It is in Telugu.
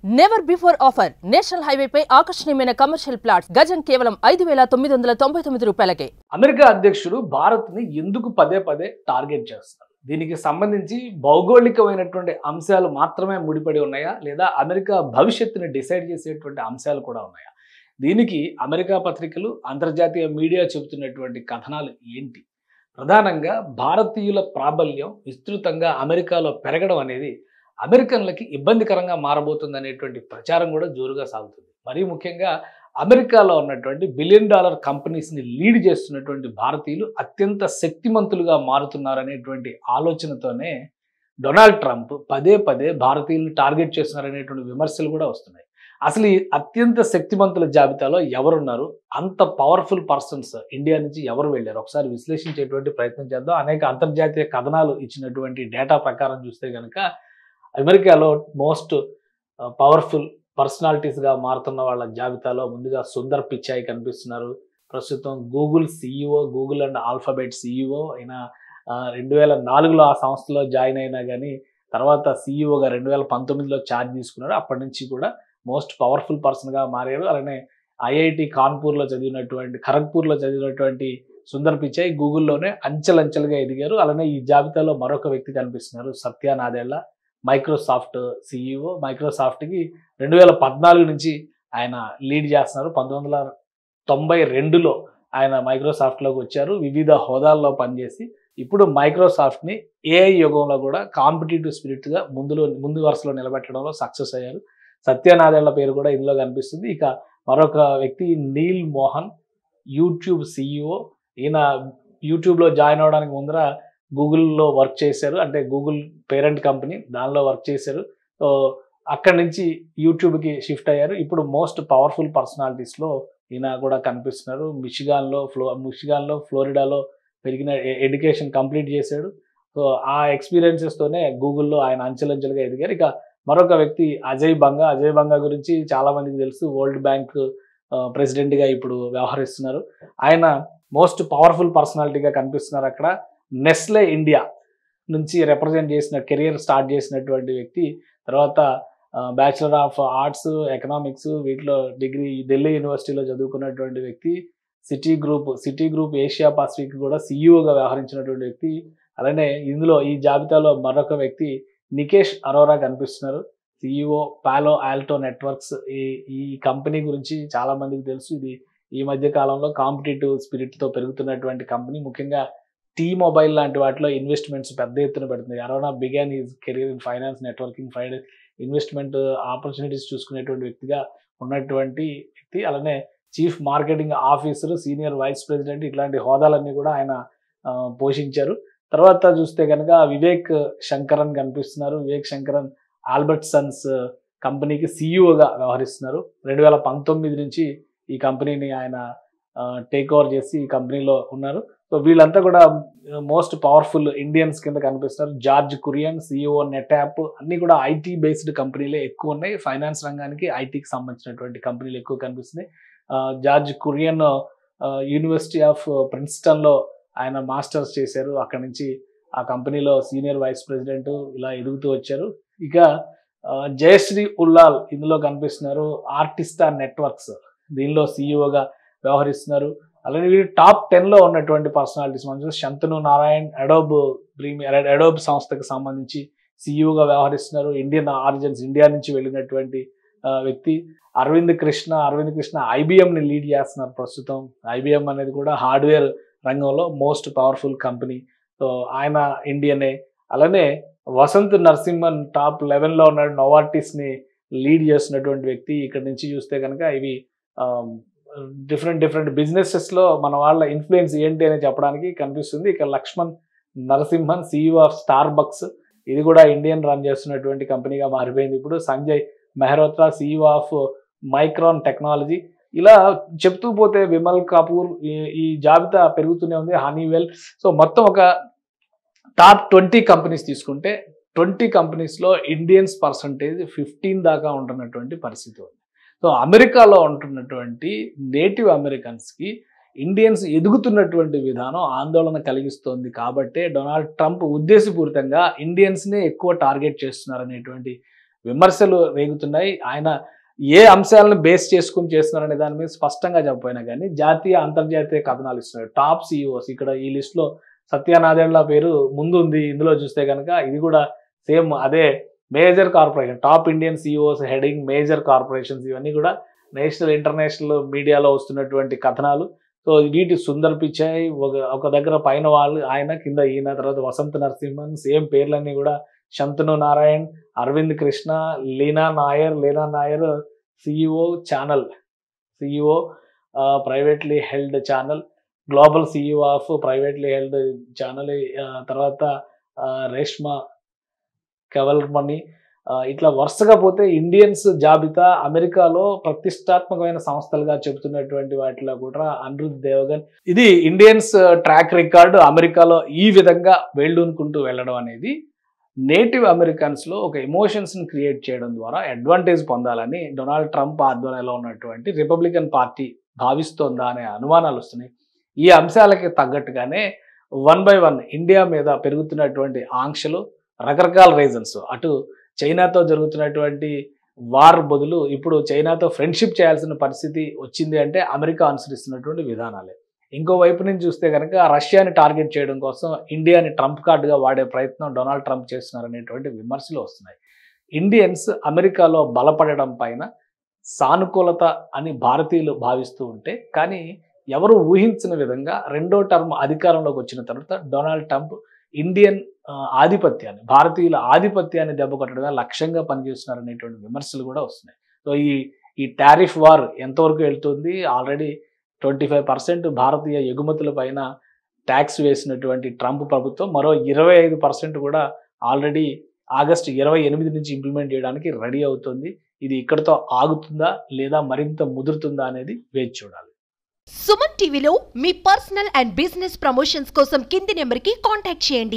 Never before offer national highway పై ఆకర్షణీయమైన కమర్షియల్ ప్లాట్స్ గజం కేవలం 5,999 రూపాయలకే. అమెరికా అధ్యక్షుడు భారత్ ని ఎందుకు పదే పదే టార్గెట్ చేస్తారు? దీనికి సంబంధించి భౌగోళికమైనటువంటి అంశాలు మాత్రమే ముడిపడి ఉన్నాయా, లేదా అమెరికా భవిష్యత్తుని డిసైడ్ చేసేటువంటి అంశాలు కూడా ఉన్నాయా? దీనికి అమెరికా పత్రికలు, అంతర్జాతీయ మీడియా చెబుతున్నటువంటి కథనాలు ఏంటి? ప్రధానంగా భారతీయుల ప్రాబల్యం విస్తృతంగా అమెరికాలో పెరగడం అనేది అమెరికన్లకి ఇబ్బందికరంగా మారబోతుంది అనేటువంటి ప్రచారం కూడా జోరుగా సాగుతుంది. మరీ ముఖ్యంగా అమెరికాలో ఉన్నటువంటి $1 బిలియన్ కంపెనీస్ని లీడ్ చేస్తున్నటువంటి భారతీయులు అత్యంత శక్తిమంతులుగా మారుతున్నారనేటువంటి ఆలోచనతోనే డొనాల్డ్ ట్రంప్ పదే పదే భారతీయులను టార్గెట్ చేస్తున్నారనేటువంటి విమర్శలు కూడా వస్తున్నాయి. అసలు ఈ అత్యంత శక్తిమంతుల జాబితాలో ఎవరున్నారు? అంత పవర్ఫుల్ పర్సన్స్ ఇండియా నుంచి ఎవరు వెళ్ళారు? ఒకసారి విశ్లేషించేటువంటి ప్రయత్నం చేద్దాం. అనేక అంతర్జాతీయ కథనాలు ఇచ్చినటువంటి డేటా ప్రకారం చూస్తే కనుక అమెరికాలో మోస్ట్ పవర్ఫుల్ పర్సనాలిటీస్గా మారుతున్న వాళ్ళ జాబితాలో ముందుగా సుందర్ పిచాయ్ కనిపిస్తున్నారు. ప్రస్తుతం Google CEO, Google and alphabet CEO అయినా 2004లో ఆ సంస్థలో జాయిన్ అయినా కానీ తర్వాత సిఇఓగా 2019లో ఛార్జ్ తీసుకున్నారు. అప్పటి నుంచి కూడా మోస్ట్ పవర్ఫుల్ పర్సన్గా మారారు. అలానే ఐఐటి ఖరగ్పూర్లో చదివినటువంటి సుందర్ పిచాయ్ గూగుల్లోనే అంచెలంచెలుగా ఎదిగారు. అలానే ఈ జాబితాలో మరొక వ్యక్తి కనిపిస్తున్నారు, సత్య నాదెళ్ల, మైక్రోసాఫ్ట్ సిఇఓ. మైక్రోసాఫ్ట్కి 2014 నుంచి ఆయన లీడ్ చేస్తున్నారు. 1992లో ఆయన మైక్రోసాఫ్ట్లోకి వచ్చారు. వివిధ హోదాల్లో పనిచేసి ఇప్పుడు మైక్రోసాఫ్ట్ని ఏఐ యుగంలో కూడా కాంపిటేటివ్ స్పిరిట్గా ముందు వరుసలో నిలబెట్టడంలో సక్సెస్ అయ్యారు. సత్యనాదెళ్ల పేరు కూడా ఇందులో కనిపిస్తుంది. ఇక మరొక వ్యక్తి నీల్ మోహన్, యూట్యూబ్ సిఇఓ. ఈయన యూట్యూబ్లో జాయిన్ అవడానికి ముందర గూగుల్లో వర్క్ చేశారు. అంటే గూగుల్ పేరెంట్ కంపెనీ, దానిలో వర్క్ చేశారు. సో అక్కడి నుంచి యూట్యూబ్కి షిఫ్ట్ అయ్యారు. ఇప్పుడు మోస్ట్ పవర్ఫుల్ పర్సనాలిటీస్లో ఈయన కూడా కనిపిస్తున్నారు. మిషిగాన్లో ఫ్లోరిడాలో పెరిగిన ఎడ్యుకేషన్ కంప్లీట్ చేశాడు. సో ఆ ఎక్స్పీరియన్సెస్తోనే గూగుల్లో ఆయన అంచెలంచెలుగా ఎదిగారు. ఇక మరొక వ్యక్తి అజయ్ బంగా గురించి చాలామందికి తెలుసు. వరల్డ్ బ్యాంక్ ప్రెసిడెంట్గా ఇప్పుడు వ్యవహరిస్తున్నారు. ఆయన మోస్ట్ పవర్ఫుల్ పర్సనాలిటీగా కనిపిస్తున్నారు. అక్కడ నెస్లే ఇండియా నుంచి రిప్రజెంట్ చేసిన కెరియర్ స్టార్ట్ చేసినటువంటి వ్యక్తి. తర్వాత బ్యాచిలర్ ఆఫ్ ఆర్ట్స్, ఎకనామిక్స్ వీటిలో డిగ్రీ ఢిల్లీ యూనివర్సిటీలో చదువుకున్నటువంటి వ్యక్తి. సిటీ గ్రూప్ ఏషియా పసిఫిక్ కూడా సిఇఓగా వ్యవహరించినటువంటి వ్యక్తి. అలానే ఈ జాబితాలో మరొక వ్యక్తి నికేష్ అరోరా కనిపిస్తున్నారు, సిఇఓ పాలో ఆల్టో నెట్వర్క్స్. ఈ కంపెనీ గురించి చాలా మందికి తెలుసు. ఇది ఈ మధ్య కాలంలో కాంపిటేటివ్ స్పిరిట్తో పెరుగుతున్నటువంటి కంపెనీ. ముఖ్యంగా మొబైల్ లాంటి వాటిలో ఇన్వెస్ట్మెంట్స్ పెద్ద ఎత్తున పెడుతుంది. Arora began his career in finance, networking, investment opportunities చూసుకునేటువంటి వ్యక్తిగా ఉన్నటువంటి వ్యక్తి. అలానే chief marketing officer, senior vice president, ఇట్లాంటి హోదాలన్నీ కూడా ఆయన పోషించారు. తర్వాత చూస్తే కనుక వివేక్ శంకరన్ కనిపిస్తున్నారు. వివేక్ శంకరన్ ఆల్బర్ట్సన్స్ కంపెనీకి సిఇఓగా వ్యవహరిస్తున్నారు. 2019 నుంచి ఈ కంపెనీని ఆయన టేక్ ఓవర్ చేసి ఈ కంపెనీలో ఉన్నారు. సో వీళ్ళంతా కూడా మోస్ట్ పవర్ఫుల్ ఇండియన్స్ కింద కనిపిస్తున్నారు. జార్జ్ కురియన్ సిఇఓ నెట్యాప్, అన్నీ కూడా ఐటీ బేస్డ్ కంపెనీలే ఎక్కువ ఉన్నాయి. ఫైనాన్స్ రంగానికి ఐటీకి సంబంధించినటువంటి కంపెనీలు ఎక్కువ కనిపిస్తున్నాయి. జార్జ్ కురియన్ యూనివర్సిటీ ఆఫ్ ప్రిన్స్టన్లో ఆయన మాస్టర్స్ చేశారు. అక్కడి నుంచి ఆ కంపెనీలో సీనియర్ వైస్ ప్రెసిడెంట్ ఇలా ఎదుగుతూ వచ్చారు. ఇక జయశ్రీ ఉల్లాల్ ఇందులో కనిపిస్తున్నారు. ఆర్టిస్టా నెట్వర్క్స్ దీనిలో సిఇఓగా వ్యవహరిస్తున్నారు. అలాగే వీళ్ళు టాప్ 10లో ఉన్నటువంటి పర్సనాలిటీస్. మనం శంతను నారాయణ్ అడోబ్ సంస్థకు సంబంధించి సిఇఓగా వ్యవహరిస్తున్నారు. ఇండియన్ ఆరిజిన్స్, ఇండియా నుంచి వెళ్ళినటువంటి వ్యక్తి. అరవింద్ కృష్ణ ఐబిఎంని లీడ్ చేస్తున్నారు ప్రస్తుతం. ఐబిఎం అనేది కూడా హార్డ్వేర్ రంగంలో మోస్ట్ పవర్ఫుల్ కంపెనీ. సో ఆయన ఇండియనే. అలానే వసంత్ నరసింహన్ టాప్ 11లో ఉన్న నోవార్టిస్ని లీడ్ చేస్తున్నటువంటి వ్యక్తి. ఇక్కడ నుంచి చూస్తే కనుక ఇవి డిఫరెంట్ బిజినెసెస్లో మన వాళ్ళ ఇన్ఫ్లుయెన్స్ ఏంటి అని చెప్పడానికి కనిపిస్తుంది. ఇక Laxman Narasimhan CEO of Starbucks, ఇది కూడా ఇండియన్ రన్ చేస్తున్నటువంటి కంపెనీగా మారిపోయింది ఇప్పుడు. Sanjay Mehrotra CEO of Micron technology. ఇలా చెప్తూ పోతే విమల్ కపూర్, ఈ జాబితా పెరుగుతూనే ఉంది. హనీవెల్. సో మొత్తం ఒక టాప్ 20 కంపెనీస్ తీసుకుంటే 20 కంపెనీస్లో ఇండియన్స్ పర్సంటేజ్ 15 దాకా ఉంటున్నటువంటి పరిస్థితి ఉంది. సో అమెరికాలో ఉంటున్నటువంటి నేటివ్ అమెరికన్స్కి ఇండియన్స్ ఎదుగుతున్నటువంటి విధానం ఆందోళన కలిగిస్తోంది. కాబట్టే డొనాల్డ్ ట్రంప్ ఉద్దేశపూరితంగా ఇండియన్స్నే ఎక్కువ టార్గెట్ చేస్తున్నారనేటువంటి విమర్శలు రేగుతున్నాయి. ఆయన ఏ అంశాలను బేస్ చేసుకుని చేస్తున్నారనే దాని మీద స్పష్టంగా చెప్పపోయినా కానీ జాతీయ అంతర్జాతీయ కథనాలు ఇస్తున్నారు. టాప్ సిఇఓస్ ఇక్కడ ఈ లిస్ట్లో సత్యనాదెళ్ల పేరు ముందు ఉంది. ఇందులో చూస్తే కనుక ఇది కూడా సేమ్ అదే major corporation, top Indian CEOs heading major corporations, ఇవన్నీ కూడా నేషనల్ ఇంటర్నేషనల్ మీడియాలో వస్తున్నటువంటి కథనాలు. సో వీటి సుందర్ పిచాయ్ ఒక దగ్గర పైన వాళ్ళు ఆయన, కింద ఈయన, తర్వాత వసంత నరసింహన్, సేమ్ పేర్లన్నీ కూడా Shantanu Narayen, Arvind Krishna, Leena Nair CEO Chanel, CEO privately held Chanel, global CEO of privately held Chanel, తర్వాత రేష్మా కెవల్మణి, ఇట్లా వరుసగా పోతే ఇండియన్స్ జాబితా అమెరికాలో ప్రతిష్టాత్మకమైన సంస్థలుగా చెబుతున్నటువంటి వాటిలో కూడా అనిరుద్ దేవగన్. ఇది ఇండియన్స్ ట్రాక్ రికార్డు అమెరికాలో ఈ విధంగా వేళ్ళూనుకుంటూ వెళ్ళడం అనేది నేటివ్ అమెరికన్స్లో ఒక ఎమోషన్స్ని క్రియేట్ చేయడం ద్వారా అడ్వాంటేజ్ పొందాలని డొనాల్డ్ ట్రంప్ ఆధ్వర్యంలో ఉన్నటువంటి రిపబ్లికన్ పార్టీ భావిస్తోందా అనే అనుమానాలు వస్తున్నాయి. ఈ అంశాలకి తగ్గట్టుగానే 1 by 1 ఇండియా మీద పెరుగుతున్నటువంటి ఆంక్షలు, రకరకాల రీజన్స్, అటు చైనాతో జరుగుతున్నటువంటి వార్ బదులు ఇప్పుడు చైనాతో ఫ్రెండ్షిప్ చేయాల్సిన పరిస్థితి వచ్చింది అంటే అమెరికా అనుసరిస్తున్నటువంటి విధానాలే. ఇంకోవైపు నుంచి చూస్తే కనుక రష్యాని టార్గెట్ చేయడం కోసం ఇండియాని ట్రంప్ కార్డుగా వాడే ప్రయత్నం డొనాల్డ్ ట్రంప్ చేస్తున్నారనేటువంటి విమర్శలు వస్తున్నాయి. ఇండియన్స్ అమెరికాలో బలపడడం పైన సానుకూలత అని భారతీయులు భావిస్తూ ఉంటే, కానీ ఎవరు ఊహించిన విధంగా రెండో టర్మ్ అధికారంలోకి వచ్చిన తర్వాత డొనాల్డ్ ట్రంప్ ఇండియన్ ఆధిపత్యాన్ని, భారతీయుల ఆధిపత్యాన్ని దెబ్బకొట్టడమే లక్ష్యంగా పనిచేస్తున్నారనేటువంటి విమర్శలు కూడా వస్తున్నాయి. సో ఈ టారిఫ్ వార్ ఎంతవరకు వెళ్తుంది? ఆల్రెడీ 25% భారతీయ ఎగుమతుల పైన ట్యాక్స్ వేసినటువంటి ట్రంప్ ప్రభుత్వం మరో 25% కూడా ఆల్రెడీ ఆగస్టు 28 నుంచి ఇంప్లిమెంట్ చేయడానికి రెడీ అవుతుంది. ఇది ఇక్కడితో ఆగుతుందా లేదా మరింత ముదురుతుందా అనేది వేచి చూడాలి. సుమన్ టీవీలో మీ పర్సనల్ అండ్ బిజినెస్ ప్రమోషన్స్ కోసం కింది నెంబర్కి కాంటాక్ట్ చేయండి.